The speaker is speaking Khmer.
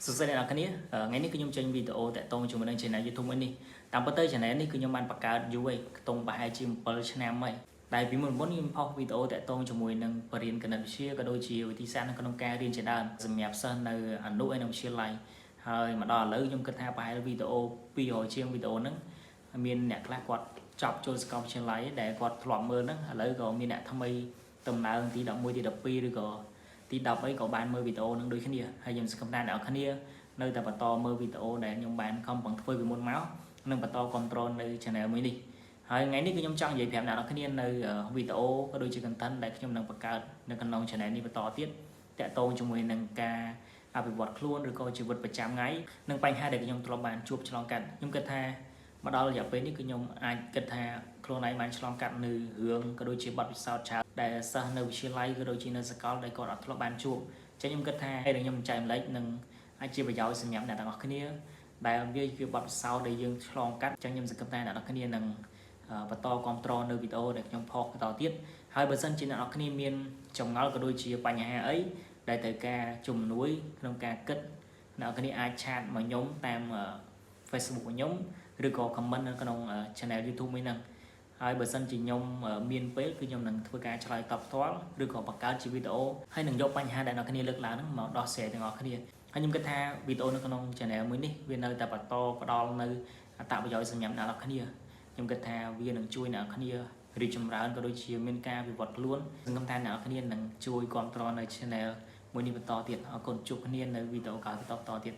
สุดท้ายแล้วคันนี้ไงนี่คือยังเจนวิดีโอแต่ตรงจุดมันเจนในยูทูบนี่ตามปัตเตอร์เจนนี่คือยังมันประกาศอยู่ไอ้ตรงไปให้จิมเปิลชแนลไหมแต่ปีมันบนยังพอวิดีโอแต่ตรงจุดมันนั่งเรียนกันนักเชียร์ก็โดยชีวิธีสร้างนักน้องแกเรียนเจด้านสมัยสั้นในอนุไอ้น้องเชียร์ไลហើយមកដល់ឥឡូវខ្ញុំគិតថាប្រហែលវីដេអូ200ជាងវីដេអូហ្នឹងមានអ្នកខ្លះគាត់ចប់ចូលសកលវិទ្យាល័យដែលគាត់ធ្លាប់មើលហ្នឹងឥឡូវក៏មានអ្នកថ្មីតំណែងទី11ទី12ឬក៏ទី10អីក៏បានមើលវីដេអូហ្នឹងដូចគ្នាហើយខ្ញុំសង្ឃឹមថាអ្នកគ្នានៅតែបន្តមើលវីដេអូដែលខ្ញុំបានខំបង្ធ្វើពីមុនមកនិងបន្តគ្រប់គ្រងនៅ channel មួយនេះហើយថ្ងៃនេះគឺខ្ញុំចង់និយាយប្រាប់អ្នកគ្នានៅវីដេអូក៏ដូចជា content ដែលខ្ញុំនឹងបង្កើតនៅក្នុង channel នេះបន្តទៀតតាក់ទងជាមួយនឹងការអភិវឌ្ឍខ្លួនឬក៏ជីវិតប្រចាំថ្ងៃនិងបញ្ហាដែលខ្ញុំធ្លាប់បានជួបឆ្លងកាត់ខ្ញុំគិតថាមកដល់រយៈពេលនេះគឺខ្ញុំអាចគិតថាខ្លួនឯងបានឆ្លងកាត់នៅរឿងក៏ដូចជាបទពិសោធន៍ច្រើនដែលសិស្សនៅវិទ្យាល័យក៏ដូចជានៅសាកលដែលគាត់អត់ធ្លាប់បានជួបចឹងខ្ញុំគិតថាហើយខ្ញុំចែកម្លែកនឹងអាចជាប្រយោជន៍សម្រាប់អ្នកទាំងអស់គ្នាដែលវាជាបទពិសោធន៍ដែលយើងឆ្លងកាត់ចឹងខ្ញុំសង្ឃឹមថាអ្នកទាំងអស់គ្នានឹងបន្តគ្រប់គ្រងនៅវីដេអូដែលខ្ញុំផុសបន្តទៀតហើយបើសិនជាអ្នកទាំងអស់គ្នាមានចម្ងល់ក៏ដូចជាបញ្ហាអីដែលត្រូវការជំនួយក្នុងការគិតអ្នកគ្នាអាចឆាតមកខ្ញុំតាម Facebook របស់ខ្ញុំឬក៏ comment នៅក្នុង channel YouTube មួយហ្នឹងហើយបើសិនជាខ្ញុំមានពេលគឺខ្ញុំនឹងធ្វើការឆ្លើយតបផ្ទាល់ឬក៏បង្កើតជាវីដេអូហើយនឹងយកបញ្ហាដែលអ្នកគ្នាលើកឡើងហ្នឹងមកដោះស្រាយទាំងអស់គ្នាហើយខ្ញុំគិតថាវីដេអូនៅក្នុង channel មួយនេះវានៅតែបន្តផ្ដល់នៅអត្ថប្រយោជន៍សម្រាប់អ្នកនរគ្នាខ្ញុំគិតថាវានឹងជួយអ្នកគ្នារីកចម្រើនក៏ដូចជាមានការវិវត្តខ្លួនសង្ឃឹមថាអ្នកគ្នានឹងជួយគ្រប់គ្រងនៅ channel មួយនេះបន្តទៀតអរគុណជួបគ្នានៅវីដេអូក្រោយបន្តទៀត